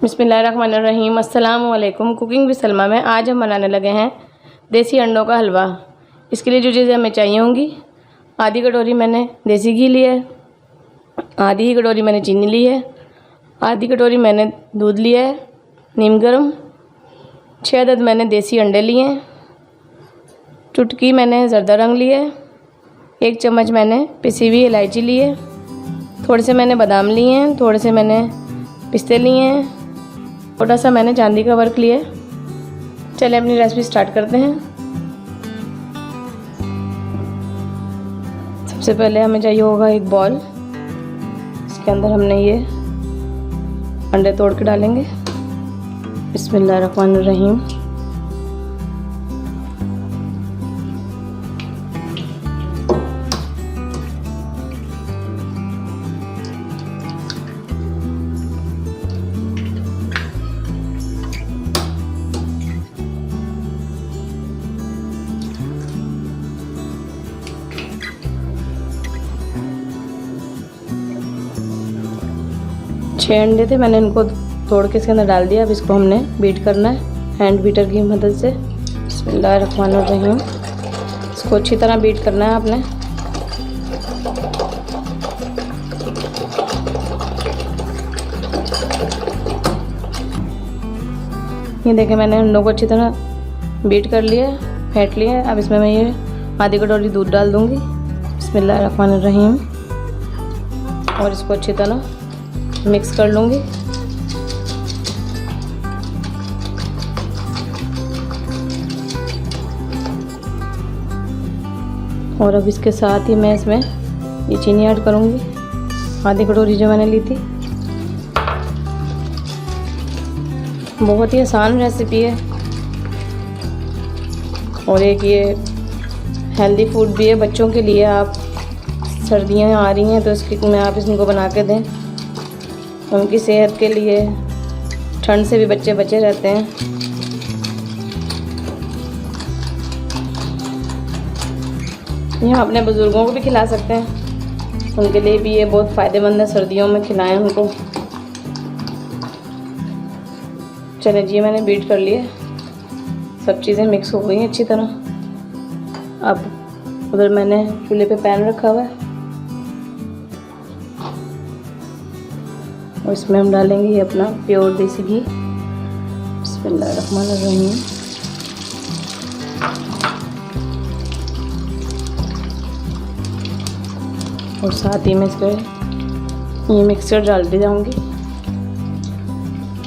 बिस्मिल्लाहिर्रहमानिर्रहीम। अस्सलाम वालेकुम। कुकिंग विद सलमा में आज हम बनाने लगे हैं देसी अंडों का हलवा। इसके लिए जो चीज़ें हमें चाहिए होंगी, आधी कटोरी मैंने देसी घी लिया है, आधी ही कटोरी मैंने चीनी ली है, आधी कटोरी मैंने दूध लिया है नीम गर्म, 6 अदद मैंने देसी अंडे लिए हैं, चुटकी मैंने ज़रदा रंग लिया है, 1 चम्मच मैंने पिसी हुई इलायची ली है, थोड़े से मैंने बादाम लिए हैं, थोड़े से मैंने पिस्ते लिए हैं, छोटा सा मैंने चांदी का वर्क लिया है। चलिए अपनी रेसिपी स्टार्ट करते हैं। सबसे पहले हमें चाहिए होगा एक बॉल। इसके अंदर हमने ये अंडे तोड़ के डालेंगे। बिस्मिल्लाहिर्रहमानिर्रहीम। छः अंडे थे, मैंने इनको तोड़ के इसके अंदर डाल दिया। अब इसको हमने बीट करना है हैंड बीटर की मदद से। बिस्मिल्लाहिर्रहमानिर्रहीम। इसको अच्छी तरह बीट करना है आपने। ये देखें, मैंने अंडों को अच्छी तरह बीट कर लिया, फेंट लिया। अब इसमें मैं ये आधी कटोरी दूध डाल दूँगी। बिस्मिल्लाहिर्रहमानिर्रहीम। और इसको अच्छी तरह मिक्स कर लूँगी। और अब इसके साथ ही मैं इसमें ये चीनी ऐड करूँगी, आधी कटोरी जो मैंने ली थी। बहुत ही आसान रेसिपी है और एक ये हेल्दी फूड भी है बच्चों के लिए। आप सर्दियाँ आ रही हैं तो इसकी में आप इनको बना के दें, उनकी सेहत के लिए। ठंड से भी बच्चे बचे रहते हैं। यहाँ अपने बुज़ुर्गों को भी खिला सकते हैं, उनके लिए भी ये बहुत फ़ायदेमंद है। सर्दियों में खिलाएं उनको। चलिए जी, मैंने बीट कर लिया, सब चीज़ें मिक्स हो गई हैं अच्छी तरह। अब उधर मैंने चूल्हे पे पैन रखा हुआ है और इसमें हम डालेंगे ये अपना प्योर देसी घी। बिस्मिल्लाहिर्रहमानिर्रहीम। और साथ ही मैं इसको ये मिक्सचर डालती जाऊंगी,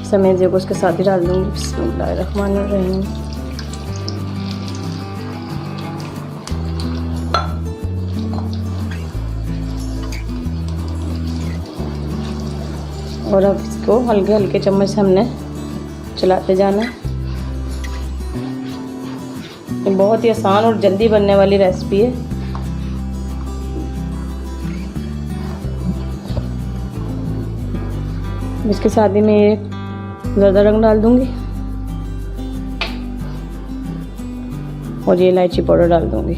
समेत को उसके साथ ही डाल दूंगी। बिस्मिल्लाहिर्रहमानिर्रहीम। और अब इसको हल्के हल्के चम्मच से हमने चलाते जाना है। ये बहुत ही आसान और जल्दी बनने वाली रेसिपी है। इसके साथ ही मैं एक ज़रदा रंग डाल दूंगी और ये इलायची पाउडर डाल दूंगी।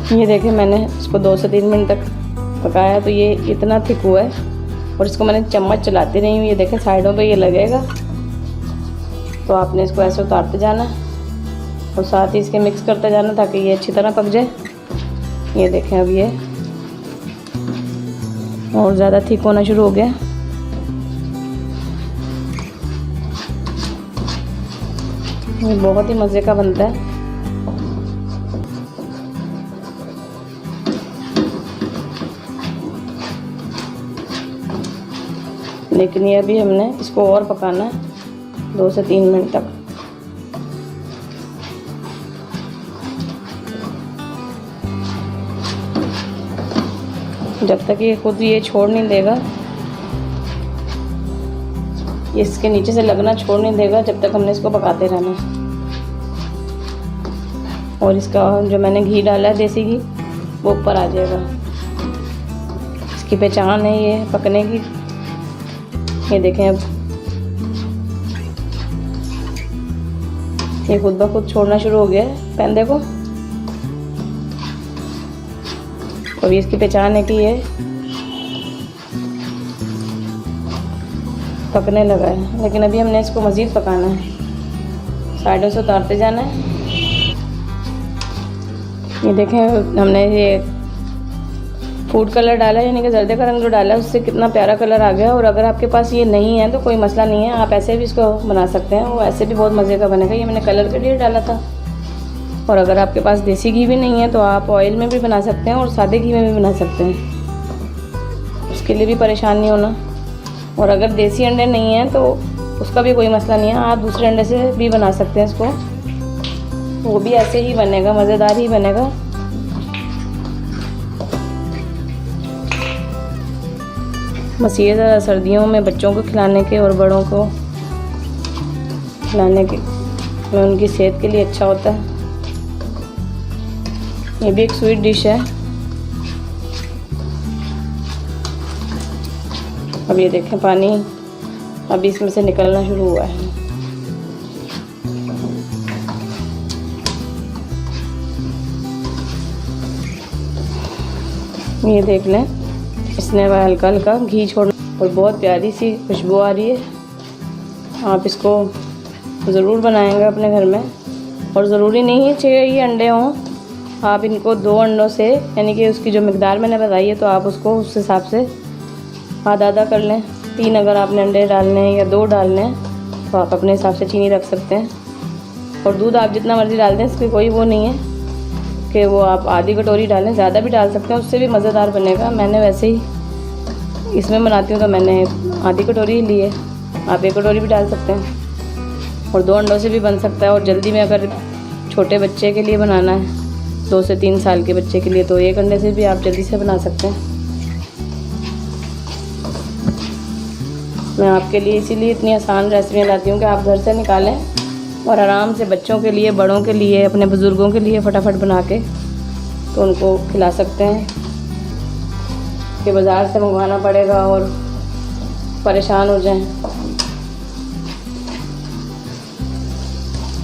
ये देखें, मैंने इसको 2 से 3 मिनट तक पकाया तो ये इतना थिक हुआ है। और इसको मैंने चम्मच चलाती रही हूँ। ये देखें, साइडों पे ये लगेगा, तो आपने इसको ऐसे उतारते जाना और साथ ही इसके मिक्स करते जाना ताकि ये अच्छी तरह पक जाए। ये देखें, अब ये और ज़्यादा थिक होना शुरू हो गया। ये बहुत ही मज़े का बनता है। लेकिन ये अभी हमने इसको और पकाना है 2 से 3 मिनट तक। जब तक ये खुद ये छोड़ नहीं देगा ये इसके नीचे से लगना छोड़ नहीं देगा जब तक हमने इसको पकाते रहना। और इसका जो मैंने घी डाला है देसी घी वो ऊपर आ जाएगा। इसकी पहचान है ये पकने की। ये देखें अब ये खुद ब खुद छोड़ना शुरू हो गया है पैंदे को। और ये इसकी पहचान है कि ये पकने लगा है। लेकिन अभी हमने इसको मज़ीद पकाना है, साइडों से उतारते जाना है। ये देखें हमने ये फूड कलर डाला है, यानी कि जर्दे का रंग जो डाला है उससे कितना प्यारा कलर आ गया। और अगर आपके पास ये नहीं है तो कोई मसला नहीं है, आप ऐसे भी इसको बना सकते हैं, वो ऐसे भी बहुत मज़े का बनेगा। ये मैंने कलर के लिए डाला था। और अगर आपके पास देसी घी भी नहीं है तो आप ऑयल में भी बना सकते हैं और सादे घी में भी बना सकते हैं, उसके लिए भी परेशान नहीं होना। और अगर देसी अंडे नहीं हैं तो उसका भी कोई मसला नहीं है, आप दूसरे अंडे से भी बना सकते हैं इसको, वो भी ऐसे ही बनेगा, मज़ेदार ही बनेगा। बस ये ज़रा सर्दियों में बच्चों को खिलाने के और बड़ों को खिलाने के में उनकी सेहत के लिए अच्छा होता है। ये भी एक स्वीट डिश है। अब ये देखें पानी अभी इसमें से निकलना शुरू हुआ है। ये देख लें इसने हल्का हल्का घी छोड़ना और बहुत प्यारी सी खुशबू आ रही है। आप इसको ज़रूर बनाएंगे अपने घर में। और ज़रूरी नहीं है चाहिए ये अंडे हों, आप इनको 2 अंडों से, यानी कि उसकी जो मिकदार मैंने बताई है तो आप उसको उस हिसाब से आधा आधा कर लें। 3 अगर आपने अंडे डालने हैं या 2 डालने हैं तो आप अपने हिसाब से चीनी रख सकते हैं। और दूध आप जितना मर्ज़ी डाल दें, इसकी कोई वो नहीं है कि वो आप आधी कटोरी डालें, ज़्यादा भी डाल सकते हैं, उससे भी मज़ेदार बनेगा। मैंने वैसे ही इसमें बनाती हूँ तो मैंने आधी कटोरी ही ली है, आप 1 कटोरी भी डाल सकते हैं। और 2 अंडों से भी बन सकता है। और जल्दी में अगर छोटे बच्चे के लिए बनाना है, 2 से 3 साल के बच्चे के लिए, तो 1 अंडे से भी आप जल्दी से बना सकते हैं। मैं आपके लिए इसीलिए इतनी आसान रेसिपियाँ लाती हूँ कि आप घर से निकालें और आराम से बच्चों के लिए, बड़ों के लिए, अपने बुज़ुर्गों के लिए फटाफट बना के तो उनको खिला सकते हैं कि बाज़ार से मंगवाना पड़ेगा और परेशान हो जाएं।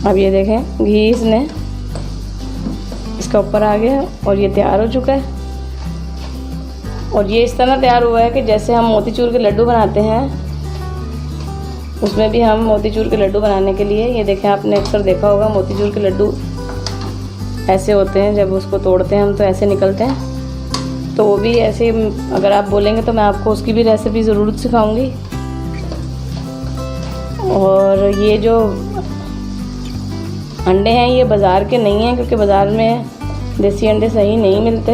अब ये देखें घी इसने इसका ऊपर आ गया और ये तैयार हो चुका है। और ये इस तरह तैयार हुआ है कि जैसे हम मोतीचूर के लड्डू बनाते हैं, उसमें भी हम मोतीचूर के लड्डू बनाने के लिए, ये देखें आपने अक्सर देखा होगा मोतीचूर के लड्डू ऐसे होते हैं, जब उसको तोड़ते हैं हम तो ऐसे निकलते हैं। तो वो भी ऐसे अगर आप बोलेंगे तो मैं आपको उसकी भी रेसिपी ज़रूर सिखाऊंगी। और ये जो अंडे हैं ये बाज़ार के नहीं हैं, क्योंकि बाज़ार में देसी अंडे सही नहीं मिलते।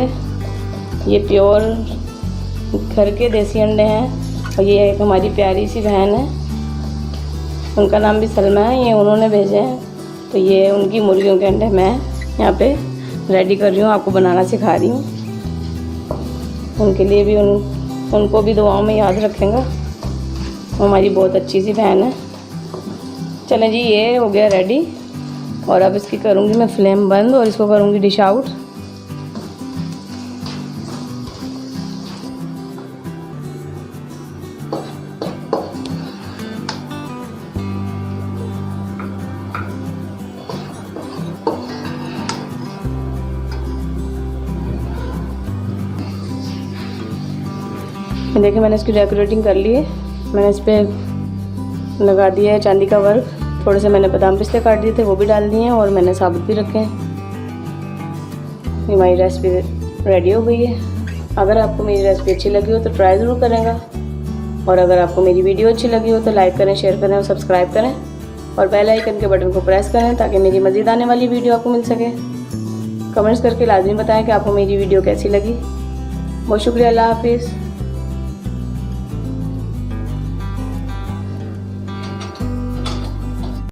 ये प्योर घर के देसी अंडे हैं। और ये एक हमारी प्यारी सी बहन है, उनका नाम भी सलमा है, ये उन्होंने भेजे हैं। तो ये उनकी मुर्गियों के अंडे मैं यहाँ पे रेडी कर रही हूँ, आपको बनाना सिखा रही हूँ। उनके लिए भी उनको भी दुआओं में याद रखेंगे। हमारी बहुत अच्छी सी बहन है। चलें जी, ये हो गया रेडी। और अब इसकी करूँगी मैं फ्लेम बंद और इसको करूँगी डिश आउट। देखिए मैंने इसकी डेकोरेटिंग कर ली है। मैंने इस पर लगा दिया है चांदी का वर्क। थोड़े से मैंने बादाम पिस्ते काट दिए थे, वो भी डाल दिए हैं, और मैंने साबुत भी रखे हैं। ये हमारी रेसिपी रेडी हो गई है। अगर आपको मेरी रेसिपी अच्छी लगी हो तो ट्राई ज़रूर करेंगे। और अगर आपको मेरी वीडियो अच्छी लगी हो तो लाइक करें, शेयर करें और सब्सक्राइब करें। और बेल आइकन के बटन को प्रेस करें ताकि मेरी मज़ीद आने वाली वीडियो आपको मिल सके। कमेंट्स करके लाजमी बताएं कि आपको मेरी वीडियो कैसी लगी। बहुत शुक्रिया। अल्लाह हाफिज़।